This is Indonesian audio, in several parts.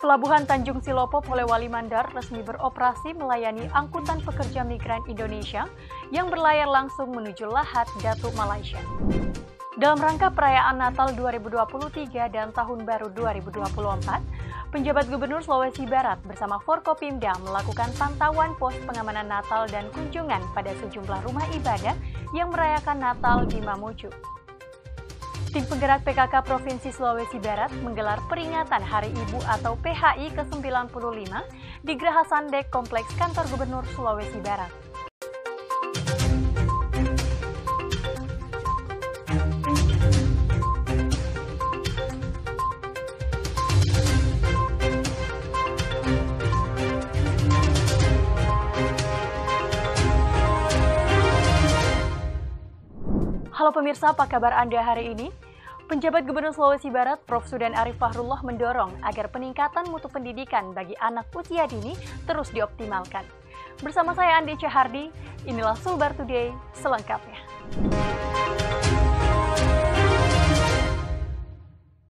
Pelabuhan Tanjung Silopo Polewali Mandar resmi beroperasi melayani angkutan pekerja migran Indonesia yang berlayar langsung menuju Lahat, Datuk, Malaysia. Dalam rangka perayaan Natal 2023 dan Tahun Baru 2024, penjabat Gubernur Sulawesi Barat bersama Forkopimda melakukan pantauan pos pengamanan Natal dan kunjungan pada sejumlah rumah ibadah yang merayakan Natal di Mamuju. Tim penggerak PKK Provinsi Sulawesi Barat menggelar peringatan Hari Ibu atau PHI ke-95 di Geraha Sandek Kompleks Kantor Gubernur Sulawesi Barat. Halo pemirsa, apa kabar Anda hari ini? Penjabat Gubernur Sulawesi Barat, Prof. Sudan Arif Fahrullah mendorong agar peningkatan mutu pendidikan bagi anak usia dini terus dioptimalkan. Bersama saya Andi Cahardi, inilah Sulbar Today selengkapnya.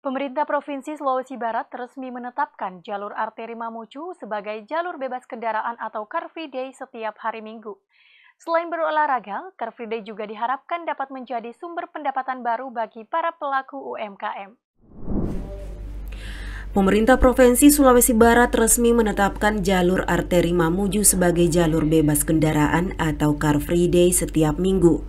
Pemerintah Provinsi Sulawesi Barat resmi menetapkan jalur arteri Mamuju sebagai jalur bebas kendaraan atau Car Free Day setiap hari Minggu. Selain berolahraga, Car Free Day juga diharapkan dapat menjadi sumber pendapatan baru bagi para pelaku UMKM. Pemerintah Provinsi Sulawesi Barat resmi menetapkan jalur arteri Mamuju sebagai jalur bebas kendaraan atau Car Free Day setiap minggu.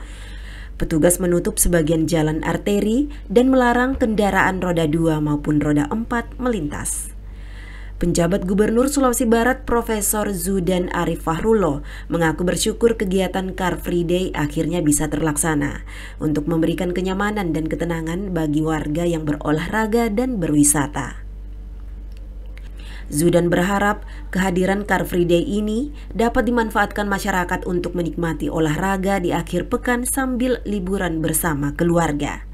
Petugas menutup sebagian jalan arteri dan melarang kendaraan roda 2 maupun roda 4 melintas. Penjabat Gubernur Sulawesi Barat Profesor Sudan Arif Fahrullah mengaku bersyukur kegiatan Car Free Day akhirnya bisa terlaksana untuk memberikan kenyamanan dan ketenangan bagi warga yang berolahraga dan berwisata. Sudan berharap kehadiran Car Free Day ini dapat dimanfaatkan masyarakat untuk menikmati olahraga di akhir pekan sambil liburan bersama keluarga.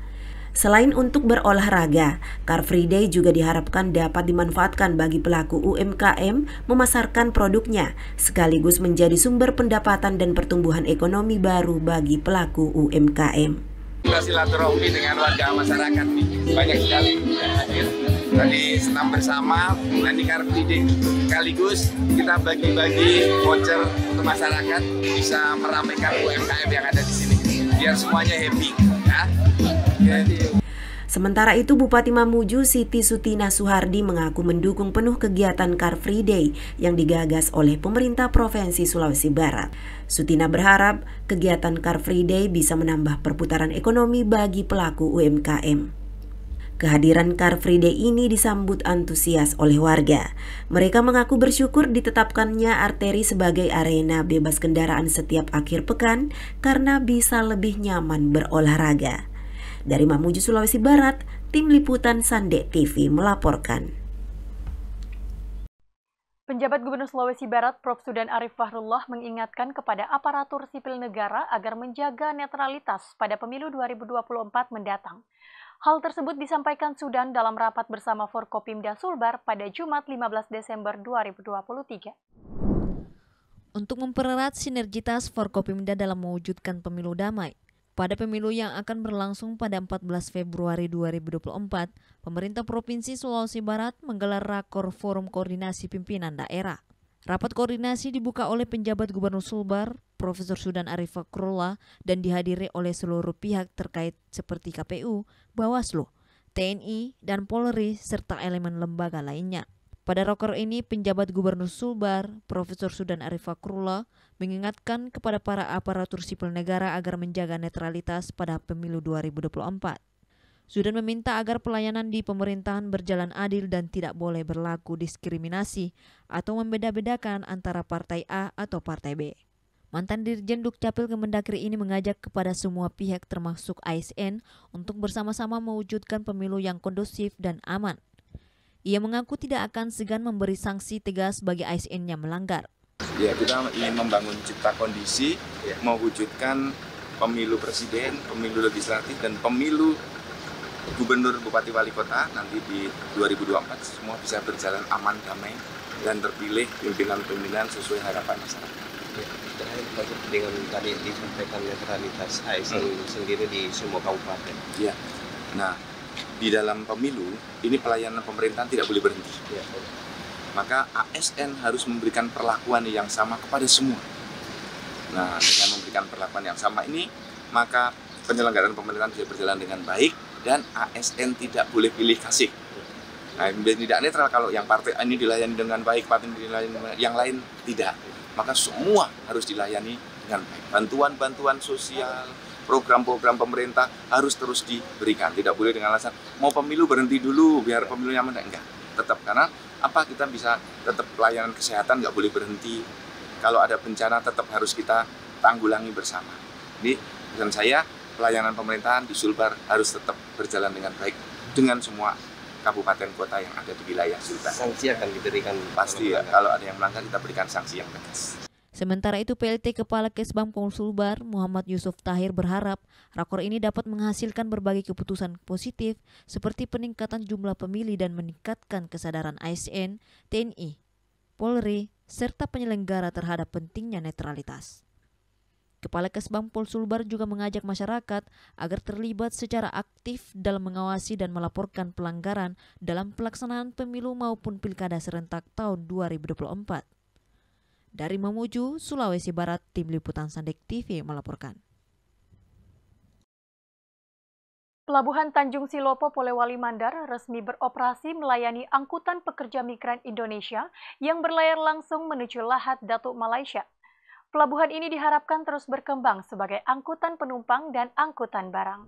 Selain untuk berolahraga, Car Free Day juga diharapkan dapat dimanfaatkan bagi pelaku UMKM memasarkan produknya, sekaligus menjadi sumber pendapatan dan pertumbuhan ekonomi baru bagi pelaku UMKM. Kita silaturahmi dengan warga masyarakat nih, banyak sekali yang hadir. Tadi senam bersama, nanti Car Free Day. Sekaligus kita bagi-bagi voucher untuk masyarakat, bisa meramaikan UMKM yang ada di sini. Biar semuanya happy, ya. Sementara itu, Bupati Mamuju Siti Sutina Suhardi mengaku mendukung penuh kegiatan Car Free Day yang digagas oleh pemerintah Provinsi Sulawesi Barat. Sutina berharap kegiatan Car Free Day bisa menambah perputaran ekonomi bagi pelaku UMKM. Kehadiran Car Free Day ini disambut antusias oleh warga. Mereka mengaku bersyukur ditetapkannya arteri sebagai arena bebas kendaraan setiap akhir pekan karena bisa lebih nyaman berolahraga. Dari Mamuju, Sulawesi Barat, Tim Liputan Sandek TV melaporkan. Penjabat Gubernur Sulawesi Barat, Prof. Sudan Arif Fahrullah mengingatkan kepada aparatur sipil negara agar menjaga netralitas pada pemilu 2024 mendatang. Hal tersebut disampaikan Sudan dalam rapat bersama Forkopimda Sulbar pada Jumat 15 Desember 2023. Untuk mempererat sinergitas Forkopimda dalam mewujudkan pemilu damai, pada pemilu yang akan berlangsung pada 14 Februari 2024, pemerintah Provinsi Sulawesi Barat menggelar Rakor Forum Koordinasi Pimpinan Daerah. Rapat koordinasi dibuka oleh penjabat Gubernur Sulbar, Profesor Sudan Arif Fahrullah, dan dihadiri oleh seluruh pihak terkait seperti KPU, Bawaslu, TNI, dan Polri, serta elemen lembaga lainnya. Pada rakor ini, penjabat Gubernur Sulbar, Profesor Sudan Arif Fahrullah, mengingatkan kepada para aparatur sipil negara agar menjaga netralitas pada pemilu 2024. Sudan meminta agar pelayanan di pemerintahan berjalan adil dan tidak boleh berlaku diskriminasi atau membeda-bedakan antara partai A atau partai B. Mantan Dirjen Dukcapil Kemendagri ini mengajak kepada semua pihak termasuk ASN untuk bersama-sama mewujudkan pemilu yang kondusif dan aman. Ia mengaku tidak akan segan memberi sanksi tegas bagi ASN yang melanggar. Ya, kita ingin membangun cipta kondisi, mewujudkan pemilu presiden, pemilu legislatif, dan pemilu gubernur, bupati, wali kota nanti di 2024 semua bisa berjalan aman, damai, dan terpilih pimpinan-pimpinan sesuai harapan masyarakat. Ya, terakhir dengan tadi disampaikan netralitas ASN sendiri di semua kabupaten. Ya, nah di dalam pemilu ini pelayanan pemerintahan tidak boleh berhenti. Ya. maka ASN harus memberikan perlakuan yang sama kepada semua. Nah, dengan memberikan perlakuan yang sama ini, maka penyelenggaraan pemerintahan bisa berjalan dengan baik dan ASN tidak boleh pilih kasih. Nah, tidak netral kalau yang partai ini dilayani dengan baik, partai ini dilayani yang lain tidak. Maka semua harus dilayani dengan baik. Bantuan-bantuan sosial, program-program pemerintah harus terus diberikan. Tidak boleh dengan alasan mau pemilu berhenti dulu biar pemilu nyaman. Enggak, tetap karena kita bisa tetap pelayanan kesehatan nggak boleh berhenti. Kalau ada bencana tetap harus kita tanggulangi bersama. Jadi pesan saya, pelayanan pemerintahan di Sulbar harus tetap berjalan dengan baik dengan semua kabupaten kota yang ada di wilayah Sulbar. Sanksi akan diberikan pasti ya, kalau ada yang melanggar kita berikan sanksi yang tegas. Sementara itu, PLT Kepala Kesbang Pol Sulbar, Muhammad Yusuf Tahir berharap rakor ini dapat menghasilkan berbagai keputusan positif seperti peningkatan jumlah pemilih dan meningkatkan kesadaran ASN, TNI, Polri, serta penyelenggara terhadap pentingnya netralitas. Kepala Kesbang Pol Sulbar juga mengajak masyarakat agar terlibat secara aktif dalam mengawasi dan melaporkan pelanggaran dalam pelaksanaan pemilu maupun pilkada serentak tahun 2024. Dari Mamuju, Sulawesi Barat, Tim Liputan Sandek TV melaporkan. Pelabuhan Tanjung Silopo Polewali Mandar resmi beroperasi melayani angkutan pekerja migran Indonesia yang berlayar langsung menuju Lahat Datuk Malaysia. Pelabuhan ini diharapkan terus berkembang sebagai angkutan penumpang dan angkutan barang.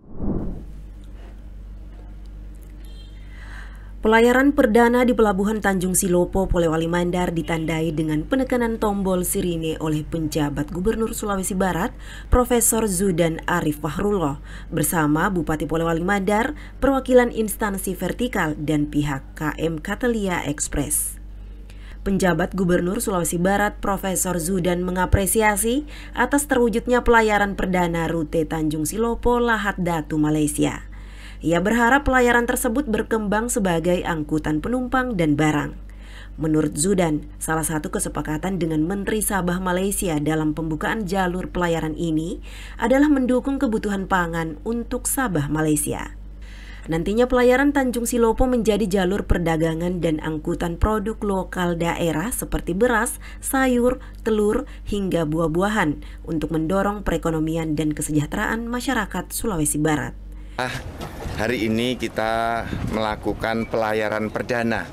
Pelayaran perdana di Pelabuhan Tanjung Silopo, Polewali Mandar ditandai dengan penekanan tombol sirine oleh penjabat Gubernur Sulawesi Barat, Profesor Zudan Arif Fahrullah, bersama Bupati Polewali Mandar, perwakilan instansi vertikal, dan pihak KM Catalia Express. Penjabat Gubernur Sulawesi Barat, Profesor Zudan mengapresiasi atas terwujudnya pelayaran perdana rute Tanjung Silopo, Lahat Datu, Malaysia. Ia berharap pelayaran tersebut berkembang sebagai angkutan penumpang dan barang. Menurut Zudan, salah satu kesepakatan dengan Menteri Sabah Malaysia dalam pembukaan jalur pelayaran ini adalah mendukung kebutuhan pangan untuk Sabah Malaysia. Nantinya pelayaran Tanjung Silopo menjadi jalur perdagangan dan angkutan produk lokal daerah seperti beras, sayur, telur, hingga buah-buahan untuk mendorong perekonomian dan kesejahteraan masyarakat Sulawesi Barat. Hari ini kita melakukan pelayaran perdana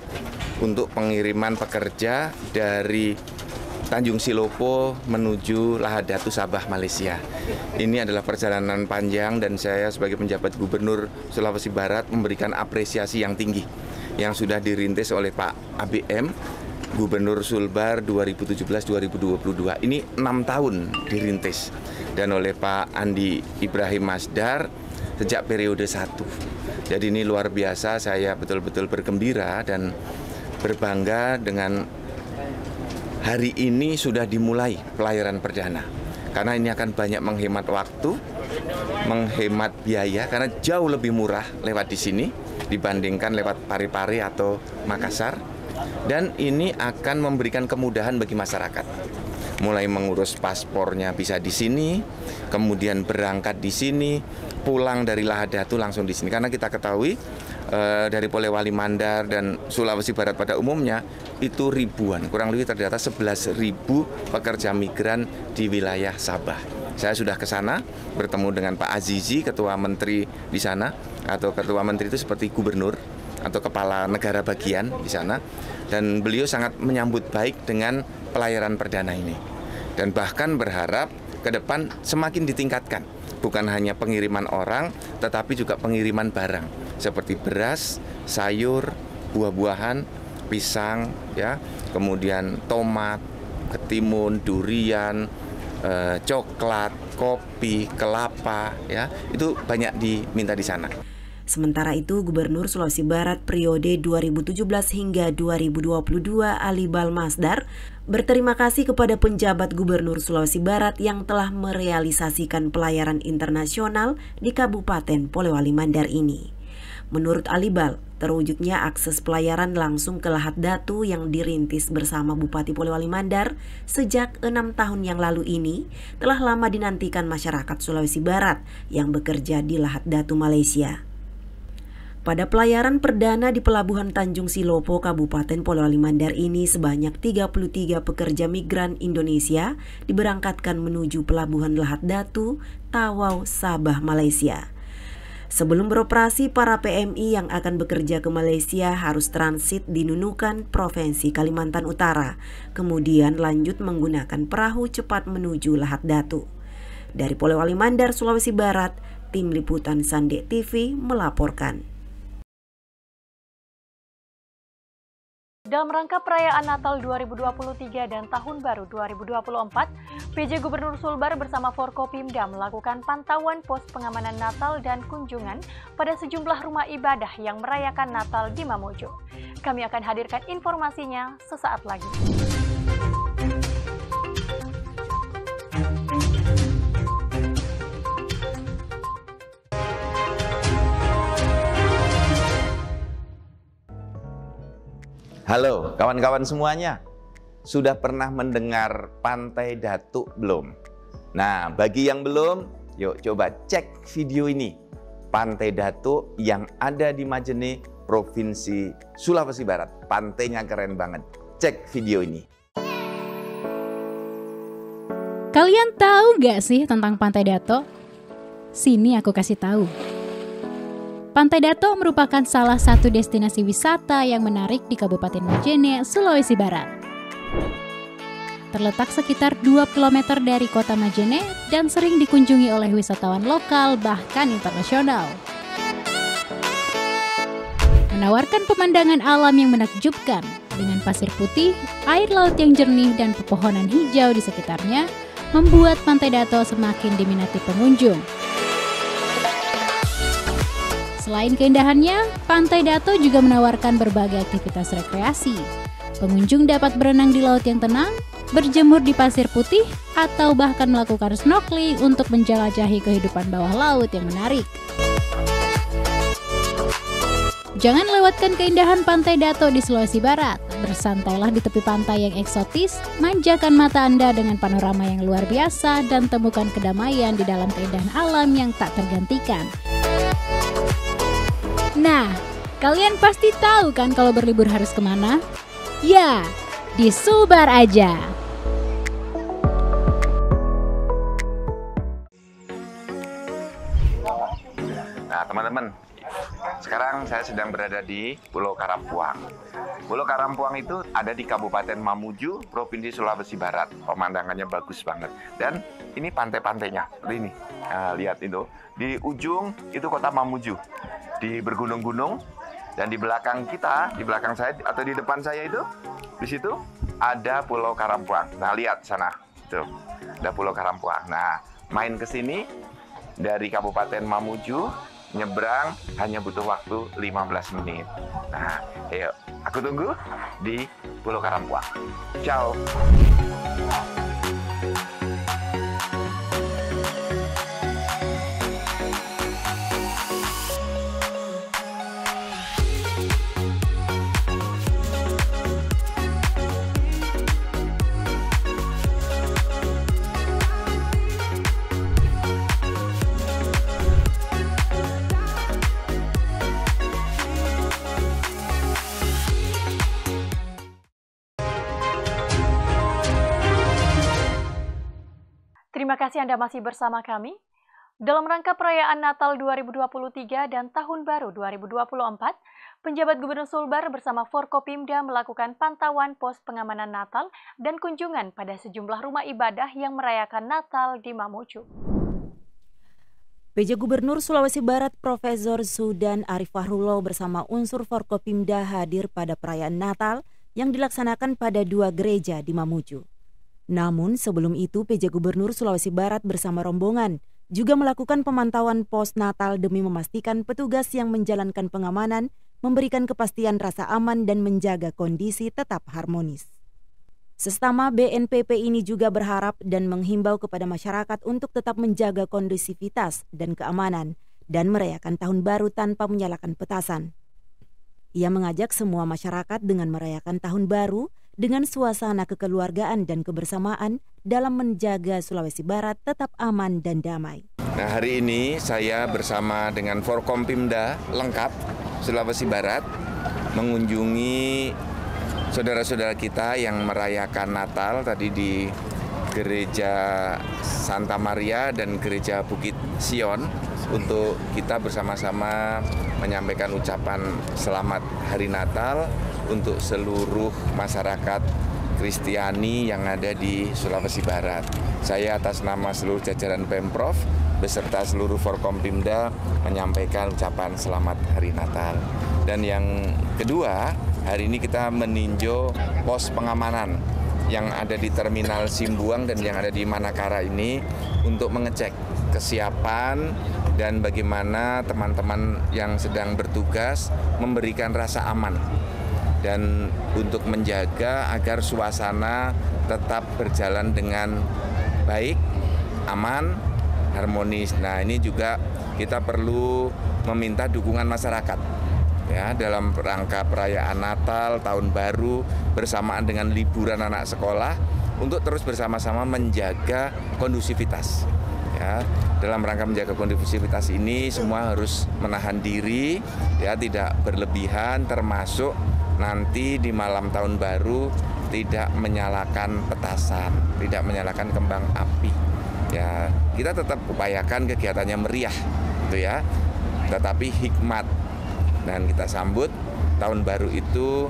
untuk pengiriman pekerja dari Tanjung Silopo menuju Lahat Datu Sabah, Malaysia. Ini adalah perjalanan panjang dan saya sebagai penjabat Gubernur Sulawesi Barat memberikan apresiasi yang tinggi yang sudah dirintis oleh Pak ABM, Gubernur Sulbar 2017-2022. Ini 6 tahun dirintis dan oleh Pak Andi Ibrahim Masdar sejak periode 1. Jadi ini luar biasa, saya betul-betul bergembira dan berbangga dengan hari ini sudah dimulai pelayaran perdana. Karena ini akan banyak menghemat waktu, menghemat biaya, karena jauh lebih murah lewat di sini dibandingkan lewat Parepare atau Makassar. Dan ini akan memberikan kemudahan bagi masyarakat. Mulai mengurus paspornya bisa di sini, kemudian berangkat di sini, pulang dari Lahat Datu langsung di sini. Karena kita ketahui dari Polewali Mandar dan Sulawesi Barat pada umumnya itu ribuan, kurang lebih terdata 11.000 pekerja migran di wilayah Sabah. Saya sudah ke sana bertemu dengan Pak Azizi, ketua menteri di sana, atau ketua menteri itu seperti gubernur atau kepala negara bagian di sana, dan beliau sangat menyambut baik dengan pelayaran perdana ini dan bahkan berharap ke depan semakin ditingkatkan, bukan hanya pengiriman orang tetapi juga pengiriman barang seperti beras, sayur, buah-buahan, pisang, ya, kemudian tomat, ketimun, durian, coklat, kopi, kelapa, ya, itu banyak diminta di sana. Sementara itu, Gubernur Sulawesi Barat periode 2017 hingga 2022 Ali Balmasdar berterima kasih kepada penjabat Gubernur Sulawesi Barat yang telah merealisasikan pelayaran internasional di Kabupaten Polewali Mandar ini. Menurut Alibal, terwujudnya akses pelayaran langsung ke Lahat Datu yang dirintis bersama Bupati Polewali Mandar sejak 6 tahun yang lalu ini telah lama dinantikan masyarakat Sulawesi Barat yang bekerja di Lahat Datu, Malaysia. Pada pelayaran perdana di Pelabuhan Tanjung Silopo, Kabupaten Polewali Mandar ini sebanyak 33 pekerja migran Indonesia diberangkatkan menuju Pelabuhan Lahat Datu, Tawau, Sabah, Malaysia. Sebelum beroperasi, para PMI yang akan bekerja ke Malaysia harus transit di Nunukan, Provinsi Kalimantan Utara, kemudian lanjut menggunakan perahu cepat menuju Lahat Datu. Dari Polewali Mandar, Sulawesi Barat, Tim Liputan Sandek TV melaporkan. Dalam rangka perayaan Natal 2023 dan Tahun Baru 2024, PJ Gubernur Sulbar bersama Forkopimda melakukan pantauan pos pengamanan Natal dan kunjungan pada sejumlah rumah ibadah yang merayakan Natal di Mamuju. Kami akan hadirkan informasinya sesaat lagi. Halo kawan-kawan semuanya, sudah pernah mendengar Pantai Datuk belum? Nah, bagi yang belum, yuk coba cek video ini. Pantai Datuk yang ada di Majene, Provinsi Sulawesi Barat. Pantainya keren banget. Cek video ini. Kalian tahu nggak sih tentang Pantai Datuk? Sini aku kasih tahu. Pantai Datuk merupakan salah satu destinasi wisata yang menarik di Kabupaten Majene, Sulawesi Barat. Terletak sekitar 2 km dari kota Majene dan sering dikunjungi oleh wisatawan lokal bahkan internasional. Menawarkan pemandangan alam yang menakjubkan dengan pasir putih, air laut yang jernih dan pepohonan hijau di sekitarnya membuat Pantai Datuk semakin diminati pengunjung. Selain keindahannya, Pantai Datuk juga menawarkan berbagai aktivitas rekreasi. Pengunjung dapat berenang di laut yang tenang, berjemur di pasir putih, atau bahkan melakukan snorkeling untuk menjelajahi kehidupan bawah laut yang menarik. Jangan lewatkan keindahan Pantai Datuk di Sulawesi Barat. Bersantailah di tepi pantai yang eksotis, manjakan mata Anda dengan panorama yang luar biasa, dan temukan kedamaian di dalam keindahan alam yang tak tergantikan. Nah, kalian pasti tahu kan kalau berlibur harus kemana? Ya, di Sulbar aja. Nah teman-teman, sekarang saya sedang berada di Pulau Karampuang. Pulau Karampuang itu ada di Kabupaten Mamuju, Provinsi Sulawesi Barat. Pemandangannya bagus banget. Dan ini pantai-pantainya, seperti ini. Nah, lihat itu, di ujung itu kota Mamuju. Di bergunung-gunung, dan di belakang kita, di belakang saya atau di depan saya itu, di situ ada Pulau Karampuang. Nah, lihat sana, itu ada Pulau Karampuang. Nah, main ke sini dari Kabupaten Mamuju, nyebrang hanya butuh waktu 15 menit. Nah, ayo, aku tunggu di Pulau Karampuang. Ciao. Terima kasih Anda masih bersama kami. Dalam rangka perayaan Natal 2023 dan Tahun Baru 2024, penjabat Gubernur Sulbar bersama Forkopimda melakukan pantauan pos pengamanan Natal dan kunjungan pada sejumlah rumah ibadah yang merayakan Natal di Mamuju. PJ Gubernur Sulawesi Barat Profesor Sudan Arif Fahrullah bersama unsur Forkopimda hadir pada perayaan Natal yang dilaksanakan pada 2 gereja di Mamuju. Namun sebelum itu PJ Gubernur Sulawesi Barat bersama rombongan juga melakukan pemantauan pos Natal demi memastikan petugas yang menjalankan pengamanan memberikan kepastian rasa aman dan menjaga kondisi tetap harmonis. Sesama BNPP ini juga berharap dan menghimbau kepada masyarakat untuk tetap menjaga kondusivitas dan keamanan dan merayakan Tahun Baru tanpa menyalakan petasan. Ia mengajak semua masyarakat dengan merayakan Tahun Baru dengan suasana kekeluargaan dan kebersamaan dalam menjaga Sulawesi Barat tetap aman dan damai. Nah, hari ini saya bersama dengan Forkopimda lengkap Sulawesi Barat mengunjungi saudara-saudara kita yang merayakan Natal tadi di Gereja Santa Maria dan Gereja Bukit Sion untuk kita bersama-sama menyampaikan ucapan selamat Hari Natal untuk seluruh masyarakat Kristiani yang ada di Sulawesi Barat. Saya atas nama seluruh jajaran Pemprov beserta seluruh Forkompimda menyampaikan ucapan selamat Hari Natal. Dan yang kedua, hari ini kita meninjau pos pengamanan yang ada di Terminal Simbuang dan yang ada di Manakara ini untuk mengecek kesiapan dan bagaimana teman-teman yang sedang bertugas memberikan rasa aman dan untuk menjaga agar suasana tetap berjalan dengan baik, aman, harmonis. Nah, ini juga kita perlu meminta dukungan masyarakat ya dalam rangka perayaan Natal, Tahun Baru bersamaan dengan liburan anak sekolah untuk terus bersama-sama menjaga kondusivitas. Ya, dalam rangka menjaga kondusivitas ini semua harus menahan diri, ya tidak berlebihan, termasuk nanti di malam Tahun Baru tidak menyalakan petasan, tidak menyalakan kembang api. Ya, kita tetap upayakan kegiatannya meriah, gitu ya, tetapi hikmat. Dan kita sambut Tahun Baru itu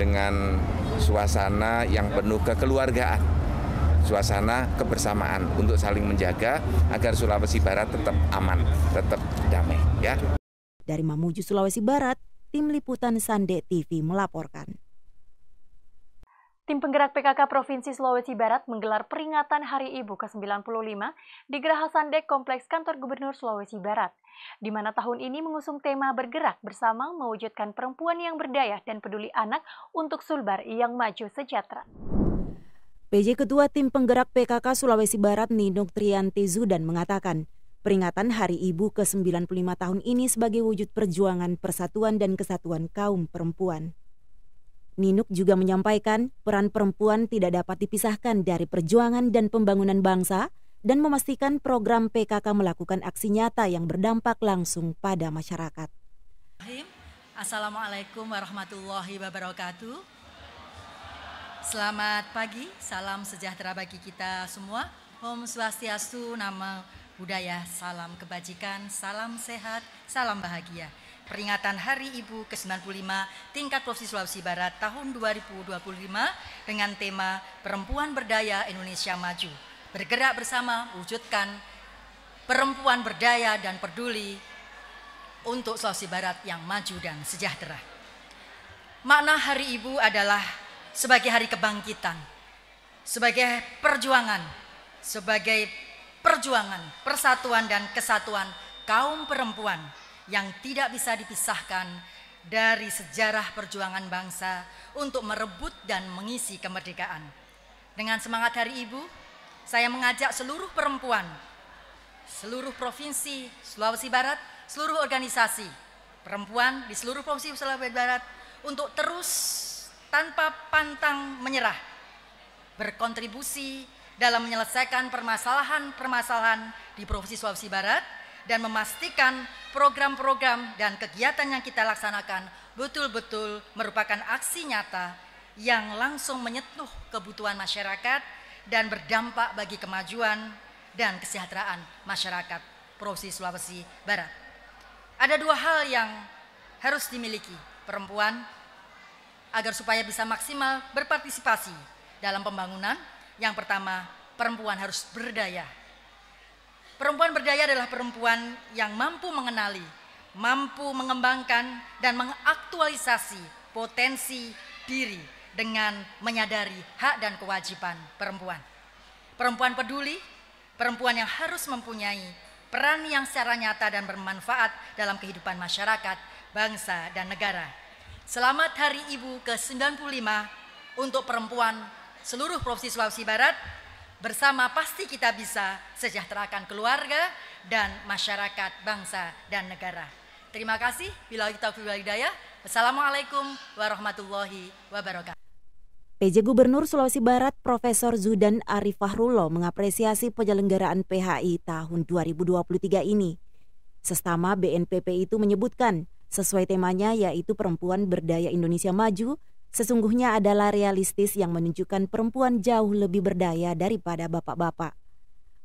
dengan suasana yang penuh kekeluargaan, suasana kebersamaan untuk saling menjaga agar Sulawesi Barat tetap aman, tetap damai. Ya. Dari Mamuju, Sulawesi Barat, Tim Liputan Sande TV melaporkan. Tim penggerak PKK Provinsi Sulawesi Barat menggelar peringatan Hari Ibu ke-95 di Geraha Sandek Kompleks Kantor Gubernur Sulawesi Barat, di mana tahun ini mengusung tema bergerak bersama mewujudkan perempuan yang berdaya dan peduli anak untuk Sulbar yang maju sejahtera. PJ Ketua Tim Penggerak PKK Sulawesi Barat Ninuk Trianti Zudan mengatakan, peringatan Hari Ibu ke-95 tahun ini sebagai wujud perjuangan persatuan dan kesatuan kaum perempuan. Ninuk juga menyampaikan peran perempuan tidak dapat dipisahkan dari perjuangan dan pembangunan bangsa dan memastikan program PKK melakukan aksi nyata yang berdampak langsung pada masyarakat. Assalamualaikum warahmatullahi wabarakatuh. Selamat pagi, salam sejahtera bagi kita semua. Om Swastiastu, Namo Buddhaya, salam kebajikan, salam sehat, salam bahagia. Peringatan Hari Ibu ke-95 tingkat Provinsi Sulawesi Barat tahun 2025 dengan tema Perempuan Berdaya Indonesia Maju. Bergerak bersama wujudkan perempuan berdaya dan peduli untuk Sulawesi Barat yang maju dan sejahtera. Makna Hari Ibu adalah sebagai hari kebangkitan, sebagai perjuangan persatuan dan kesatuan kaum perempuan yang tidak bisa dipisahkan dari sejarah perjuangan bangsa untuk merebut dan mengisi kemerdekaan. Dengan semangat Hari Ibu, saya mengajak seluruh perempuan, seluruh provinsi Sulawesi Barat, seluruh organisasi perempuan di seluruh provinsi Sulawesi Barat untuk terus tanpa pantang menyerah berkontribusi dalam menyelesaikan permasalahan-permasalahan di Provinsi Sulawesi Barat dan memastikan program-program dan kegiatan yang kita laksanakan betul-betul merupakan aksi nyata yang langsung menyentuh kebutuhan masyarakat dan berdampak bagi kemajuan dan kesejahteraan masyarakat Provinsi Sulawesi Barat. Ada dua hal yang harus dimiliki perempuan agar supaya bisa maksimal berpartisipasi dalam pembangunan. Yang pertama, perempuan harus berdaya. Perempuan berdaya adalah perempuan yang mampu mengenali, mampu mengembangkan dan mengaktualisasi potensi diri dengan menyadari hak dan kewajiban perempuan. Perempuan peduli, perempuan yang harus mempunyai peran yang secara nyata dan bermanfaat dalam kehidupan masyarakat, bangsa, dan negara. Selamat Hari Ibu ke-95 untuk perempuan seluruh Provinsi Sulawesi Barat. Bersama pasti kita bisa sejahterakan keluarga dan masyarakat, bangsa, dan negara. Terima kasih. Billahi taufiq wal hidayah. Wassalamualaikum warahmatullahi wabarakatuh. PJ Gubernur Sulawesi Barat Profesor Zudan Arif Fahrullah mengapresiasi penyelenggaraan PHI tahun 2023 ini. Sestama BNPP itu menyebutkan Sesuai temanya yaitu Perempuan Berdaya Indonesia Maju, sesungguhnya adalah realistis yang menunjukkan perempuan jauh lebih berdaya daripada bapak-bapak.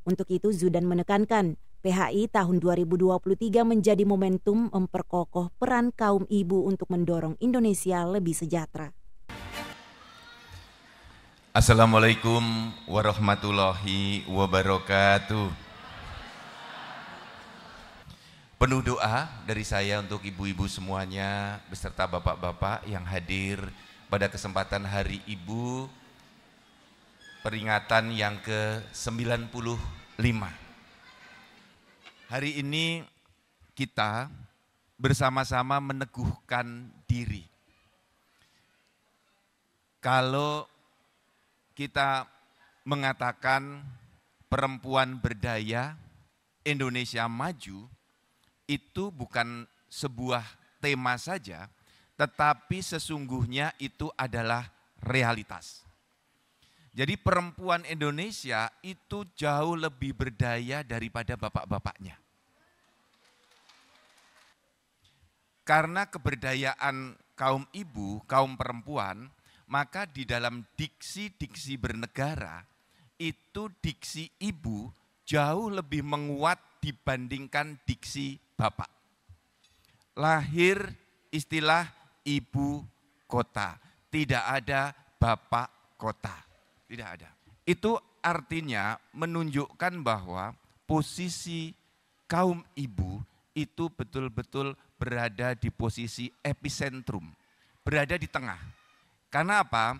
Untuk itu Zudan menekankan PHI tahun 2023 menjadi momentum memperkokoh peran kaum ibu untuk mendorong Indonesia lebih sejahtera. Assalamualaikum warahmatullahi wabarakatuh. Penuh doa dari saya untuk ibu-ibu semuanya beserta bapak-bapak yang hadir pada kesempatan Hari Ibu peringatan yang ke-95. Hari ini kita bersama-sama meneguhkan diri. Kalau kita mengatakan perempuan berdaya Indonesia maju, itu bukan sebuah tema saja, tetapi sesungguhnya itu adalah realitas. Jadi perempuan Indonesia itu jauh lebih berdaya daripada bapak-bapaknya. Karena keberdayaan kaum ibu, kaum perempuan, maka di dalam diksi-diksi bernegara, itu diksi ibu jauh lebih menguat dibandingkan diksi bapak. Lahir istilah ibu kota, tidak ada bapak kota, tidak ada. Itu artinya menunjukkan bahwa posisi kaum ibu itu betul-betul berada di posisi epicentrum, berada di tengah. Karena apa?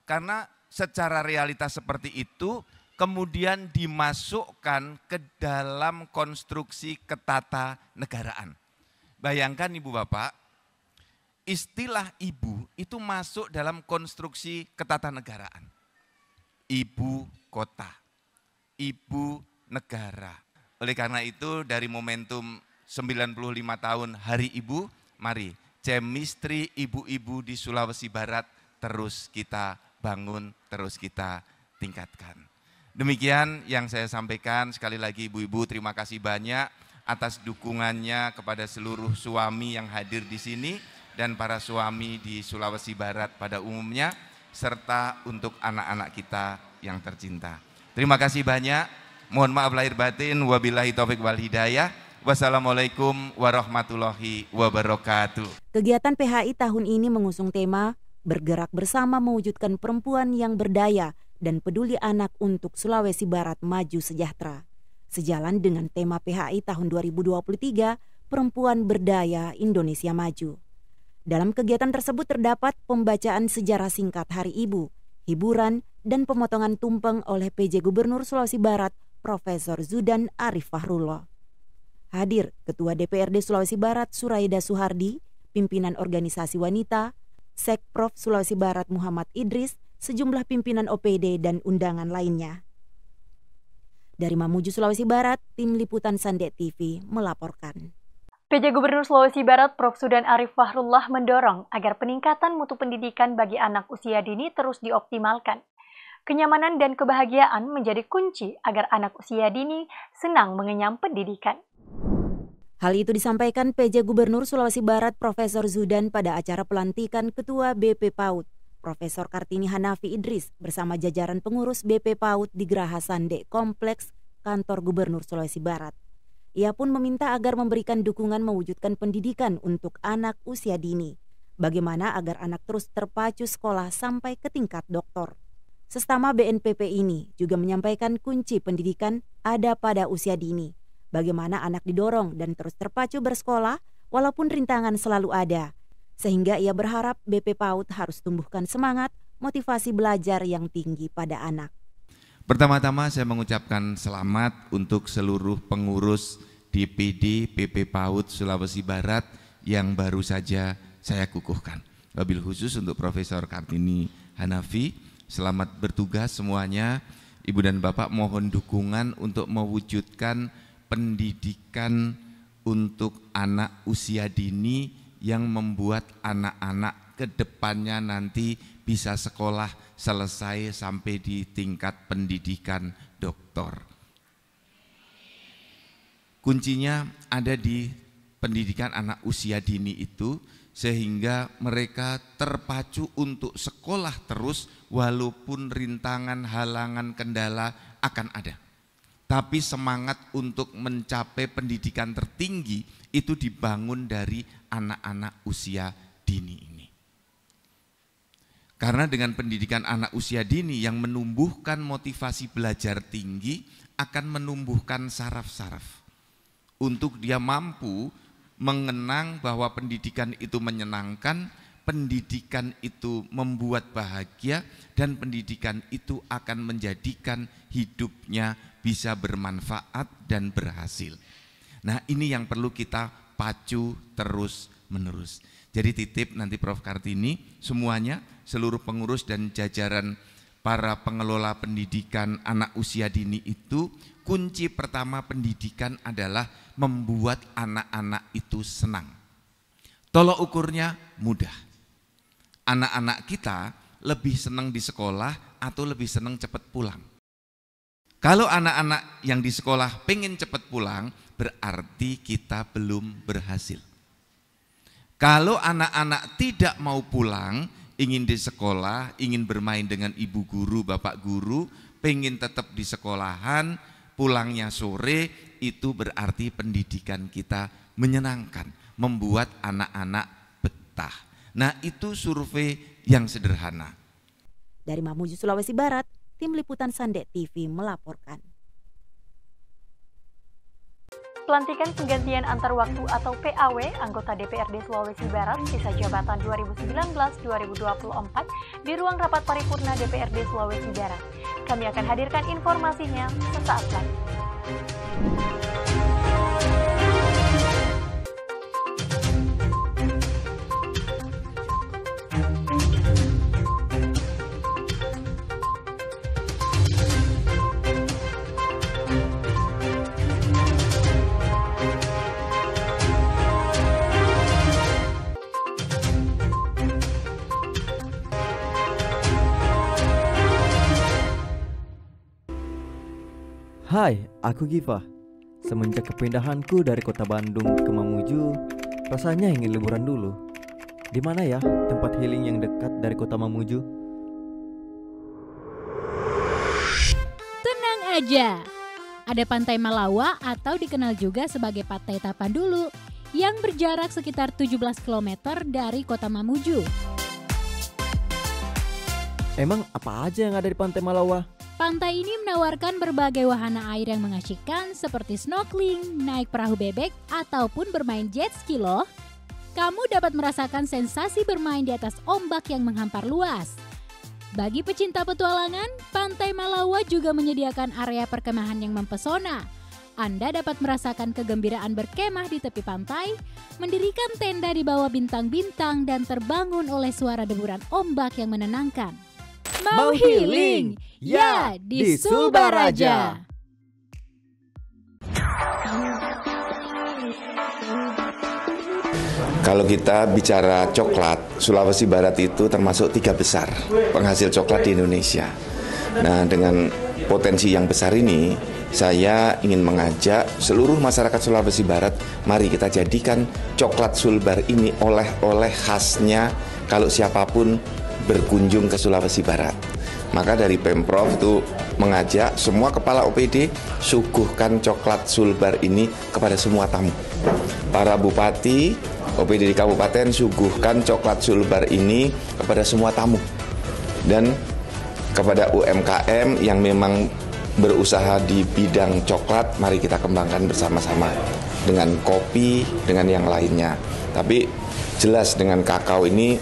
Karena secara realitas seperti itu kemudian dimasukkan ke dalam konstruksi ketatanegaraan. Bayangkan ibu bapak, istilah ibu itu masuk dalam konstruksi ketatanegaraan. Ibu kota, ibu negara. Oleh karena itu dari momentum 95 tahun Hari Ibu, mari chemistry ibu-ibu di Sulawesi Barat terus kita bangun, terus kita tingkatkan. Demikian yang saya sampaikan. Sekali lagi ibu-ibu terima kasih banyak atas dukungannya kepada seluruh suami yang hadir di sini dan para suami di Sulawesi Barat pada umumnya, serta untuk anak-anak kita yang tercinta. Terima kasih banyak. Mohon maaf lahir batin. Wabillahi taufik wal hidayah. Wassalamualaikum warahmatullahi wabarakatuh. Kegiatan PHI tahun ini mengusung tema Bergerak Bersama Mewujudkan Perempuan yang Berdaya dan Peduli Anak untuk Sulawesi Barat Maju Sejahtera. Sejalan dengan tema PHI tahun 2023, Perempuan Berdaya Indonesia Maju. Dalam kegiatan tersebut terdapat pembacaan sejarah singkat Hari Ibu, hiburan, dan pemotongan tumpeng oleh PJ Gubernur Sulawesi Barat, Profesor Zudan Arif Fahrullah. Hadir Ketua DPRD Sulawesi Barat Suraida Suhardi, pimpinan organisasi wanita, Sekprov Sulawesi Barat Muhammad Idris, sejumlah pimpinan OPD dan undangan lainnya. Dari Mamuju, Sulawesi Barat, Tim Liputan Sandet TV melaporkan. PJ Gubernur Sulawesi Barat Prof. Zudan Arif Fahrullah mendorong agar peningkatan mutu pendidikan bagi anak usia dini terus dioptimalkan. Kenyamanan dan kebahagiaan menjadi kunci agar anak usia dini senang mengenyam pendidikan. Hal itu disampaikan PJ Gubernur Sulawesi Barat Profesor Zudan pada acara pelantikan Ketua BP PAUD, Profesor Kartini Hanafi Idris bersama jajaran pengurus BP PAUD di Geraha Sande Kompleks Kantor Gubernur Sulawesi Barat. Ia pun meminta agar memberikan dukungan mewujudkan pendidikan untuk anak usia dini. Bagaimana agar anak terus terpacu sekolah sampai ke tingkat doktor. Sesama BNPP ini juga menyampaikan kunci pendidikan ada pada usia dini. Bagaimana anak didorong dan terus terpacu bersekolah walaupun rintangan selalu ada. Sehingga ia berharap BP PAUD harus tumbuhkan semangat, motivasi belajar yang tinggi pada anak. Pertama-tama saya mengucapkan selamat untuk seluruh pengurus DPD PP PAUD Sulawesi Barat yang baru saja saya kukuhkan. Wabil khusus untuk Profesor Kartini Hanafi, selamat bertugas semuanya. Ibu dan Bapak mohon dukungan untuk mewujudkan pendidikan untuk anak usia dini yang membuat anak-anak ke depannya nanti bisa sekolah selesai sampai di tingkat pendidikan doktor. Kuncinya ada di pendidikan anak usia dini itu, sehingga mereka terpacu untuk sekolah terus walaupun rintangan, halangan, kendala akan ada. Tapi semangat untuk mencapai pendidikan tertinggi itu dibangun dari anak-anak usia dini ini. Karena dengan pendidikan anak usia dini yang menumbuhkan motivasi belajar tinggi akan menumbuhkan saraf-saraf untuk dia mampu mengenang bahwa pendidikan itu menyenangkan, pendidikan itu membuat bahagia, dan pendidikan itu akan menjadikan hidupnya bisa bermanfaat dan berhasil. Nah, ini yang perlu kita pacu terus menerus. Jadi titip nanti Prof. Kartini, semuanya, seluruh pengurus dan jajaran para pengelola pendidikan anak usia dini itu, kunci pertama pendidikan adalah membuat anak-anak itu senang. Tolok ukurnya mudah. Anak-anak kita lebih senang di sekolah atau lebih senang cepat pulang. Kalau anak-anak yang di sekolah pengen cepat pulang, berarti kita belum berhasil. Kalau anak-anak tidak mau pulang, ingin di sekolah, ingin bermain dengan ibu guru, bapak guru, pengen tetap di sekolahan, pulangnya sore, itu berarti pendidikan kita menyenangkan, membuat anak-anak betah. Nah, itu survei yang sederhana. Dari Mamuju, Sulawesi Barat, Tim Liputan Sandet TV melaporkan. Pelantikan penggantian antar waktu atau PAW anggota DPRD Sulawesi Barat sisa jabatan 2019-2024 di ruang rapat paripurna DPRD Sulawesi Barat. Kami akan hadirkan informasinya sesaat lagi. Hai, aku Giva. Semenjak kepindahanku dari kota Bandung ke Mamuju, rasanya ingin liburan dulu. Di mana ya tempat healing yang dekat dari kota Mamuju? Tenang aja, ada Pantai Malawa atau dikenal juga sebagai Pantai Tapandulu yang berjarak sekitar 17 km dari kota Mamuju. Emang apa aja yang ada di Pantai Malawa? Pantai ini menawarkan berbagai wahana air yang mengasyikkan seperti snorkeling, naik perahu bebek, ataupun bermain jet ski loh. Kamu dapat merasakan sensasi bermain di atas ombak yang menghampar luas. Bagi pecinta petualangan, Pantai Malawa juga menyediakan area perkemahan yang mempesona. Anda dapat merasakan kegembiraan berkemah di tepi pantai, mendirikan tenda di bawah bintang-bintang, dan terbangun oleh suara deburan ombak yang menenangkan. Mau healing? Ya, di Sulbaraja. Kalau kita bicara coklat, Sulawesi Barat itu termasuk 3 besar penghasil coklat di Indonesia. Nah, dengan potensi yang besar ini, saya ingin mengajak seluruh masyarakat Sulawesi Barat, mari kita jadikan coklat Sulbar ini oleh-oleh khasnya kalau siapapun berkunjung ke Sulawesi Barat. Maka dari Pemprov itu mengajak semua kepala OPD suguhkan coklat Sulbar ini kepada semua tamu. Para bupati, OPD di kabupaten suguhkan coklat Sulbar ini kepada semua tamu. Dan kepada UMKM yang memang berusaha di bidang coklat, mari kita kembangkan bersama-sama dengan kopi, dengan yang lainnya. Tapi jelas dengan kakao ini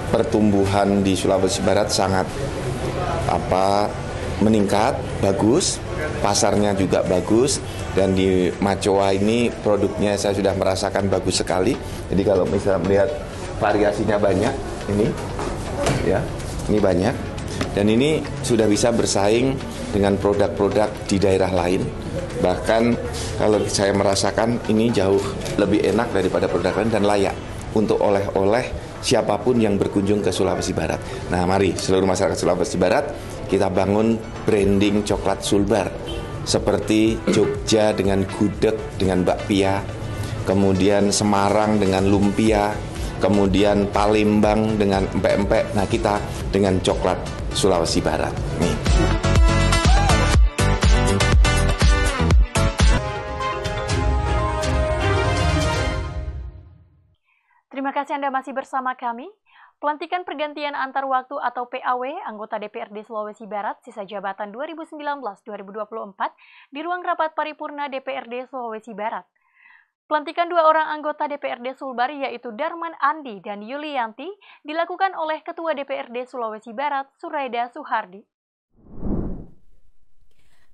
pertumbuhan di Sulawesi Barat sangat meningkat, bagus, pasarnya juga bagus, dan di Macoa ini produknya saya sudah merasakan bagus sekali. Jadi kalau misalnya melihat variasinya banyak, ini banyak, dan ini sudah bisa bersaing dengan produk-produk di daerah lain. Bahkan kalau saya merasakan ini jauh lebih enak daripada produk lain dan layak untuk oleh-oleh siapapun yang berkunjung ke Sulawesi Barat. Nah, mari seluruh masyarakat Sulawesi Barat kita bangun branding coklat Sulbar seperti Jogja dengan gudeg, dengan bakpia, kemudian Semarang dengan lumpia, kemudian Palembang dengan empek-empek. Nah, kita dengan coklat Sulawesi Barat. Nih. Terima kasih Anda masih bersama kami. Pelantikan pergantian antar waktu atau PAW anggota DPRD Sulawesi Barat sisa jabatan 2019-2024 di ruang rapat paripurna DPRD Sulawesi Barat. Pelantikan 2 orang anggota DPRD Sulbar yaitu Darman Andi dan Yulianti dilakukan oleh Ketua DPRD Sulawesi Barat Suraida Suhardi.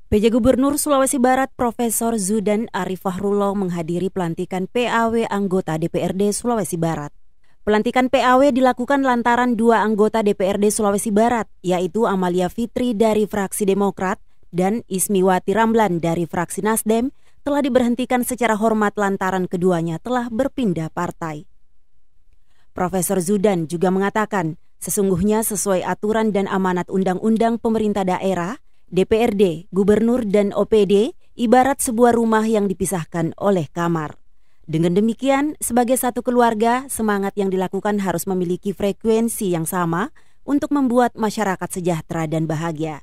PJ Gubernur Sulawesi Barat Profesor Zudan Arif Fahrullah menghadiri pelantikan PAW anggota DPRD Sulawesi Barat. Pelantikan PAW dilakukan lantaran 2 anggota DPRD Sulawesi Barat, yaitu Amalia Fitri dari fraksi Demokrat dan Ismiwati Ramlan dari fraksi Nasdem, telah diberhentikan secara hormat lantaran keduanya telah berpindah partai. Profesor Zudan juga mengatakan, sesungguhnya sesuai aturan dan amanat undang-undang pemerintah daerah, DPRD, Gubernur, dan OPD ibarat sebuah rumah yang dipisahkan oleh kamar. Dengan demikian, sebagai satu keluarga, semangat yang dilakukan harus memiliki frekuensi yang sama untuk membuat masyarakat sejahtera dan bahagia.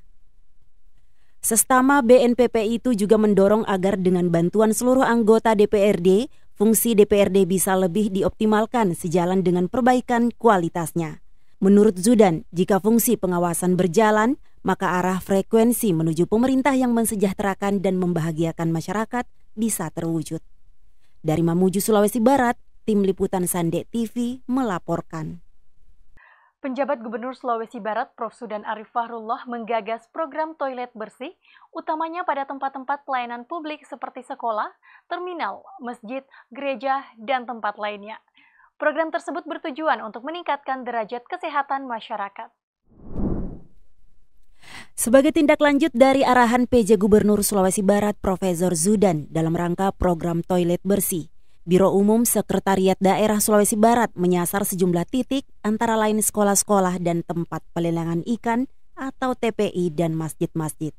Sestama BNPP itu juga mendorong agar dengan bantuan seluruh anggota DPRD, fungsi DPRD bisa lebih dioptimalkan sejalan dengan perbaikan kualitasnya. Menurut Zudan, jika fungsi pengawasan berjalan, maka arah frekuensi menuju pemerintah yang mensejahterakan dan membahagiakan masyarakat bisa terwujud. Dari Mamuju, Sulawesi Barat, Tim Liputan Sande TV melaporkan. Penjabat Gubernur Sulawesi Barat Prof. Zudan Arif Fahrullah menggagas program toilet bersih, utamanya pada tempat-tempat pelayanan publik seperti sekolah, terminal, masjid, gereja, dan tempat lainnya. Program tersebut bertujuan untuk meningkatkan derajat kesehatan masyarakat. Sebagai tindak lanjut dari arahan PJ Gubernur Sulawesi Barat Profesor Zudan dalam rangka program toilet bersih, Biro Umum Sekretariat Daerah Sulawesi Barat menyasar sejumlah titik antara lain sekolah-sekolah dan tempat pelelangan ikan atau TPI dan masjid-masjid.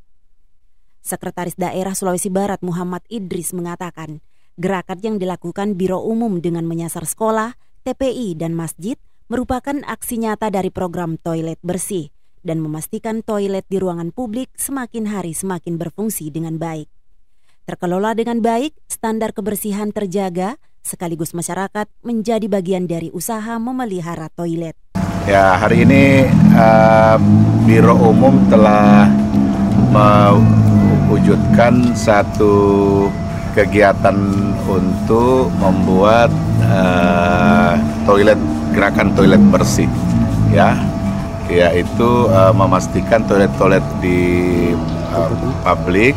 Sekretaris Daerah Sulawesi Barat Muhammad Idris mengatakan, gerakan yang dilakukan Biro Umum dengan menyasar sekolah, TPI, dan masjid merupakan aksi nyata dari program toilet bersih dan memastikan toilet di ruangan publik semakin hari semakin berfungsi dengan baik. Terkelola dengan baik, standar kebersihan terjaga, sekaligus masyarakat menjadi bagian dari usaha memelihara toilet. Ya, hari ini Biro Umum telah mewujudkan satu kegiatan untuk membuat gerakan toilet bersih, yaitu memastikan toilet-toilet di publik,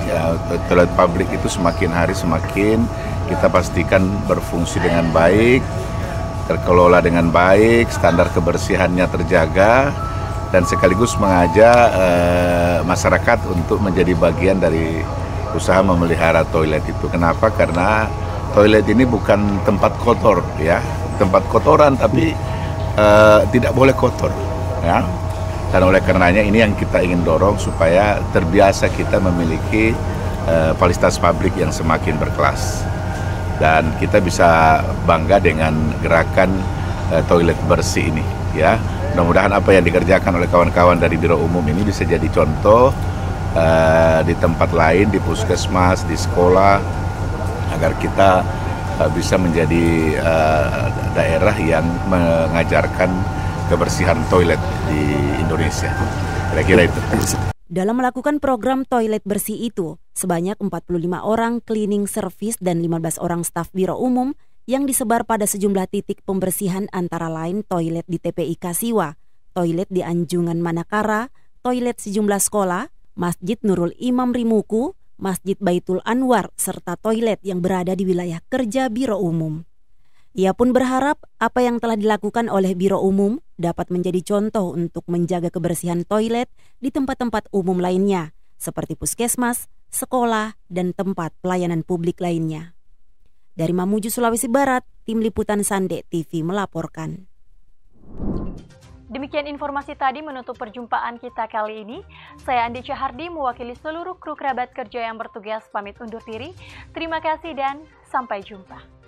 toilet publik itu semakin hari semakin kita pastikan berfungsi dengan baik, terkelola dengan baik, standar kebersihannya terjaga, dan sekaligus mengajak masyarakat untuk menjadi bagian dari usaha memelihara toilet itu. Kenapa? Karena toilet ini bukan tempat kotor, tempat kotoran, tapi tidak boleh kotor, Dan oleh karenanya ini yang kita ingin dorong supaya terbiasa kita memiliki fasilitas publik yang semakin berkelas. Dan kita bisa bangga dengan gerakan toilet bersih ini, Mudah-mudahan apa yang dikerjakan oleh kawan-kawan dari Biro Umum ini bisa jadi contoh di tempat lain, di puskesmas, di sekolah, agar kita bisa menjadi daerah yang mengajarkan kebersihan toilet di Indonesia. Kira-kira itu. Dalam melakukan program toilet bersih itu, sebanyak 45 orang cleaning service dan 15 orang staf Biro Umum yang disebar pada sejumlah titik pembersihan antara lain toilet di TPI Kasiwa, toilet di Anjungan Manakara, toilet sejumlah sekolah, Masjid Nurul Imam Rimuku, Masjid Baitul Anwar, serta toilet yang berada di wilayah kerja Biro Umum. Ia pun berharap apa yang telah dilakukan oleh Biro Umum dapat menjadi contoh untuk menjaga kebersihan toilet di tempat-tempat umum lainnya, seperti puskesmas, sekolah, dan tempat pelayanan publik lainnya. Dari Mamuju, Sulawesi Barat, Tim Liputan Sande TV melaporkan. Demikian informasi tadi menutup perjumpaan kita kali ini. Saya Andi Cahardi mewakili seluruh kru kerabat kerja yang bertugas pamit undur diri. Terima kasih dan sampai jumpa.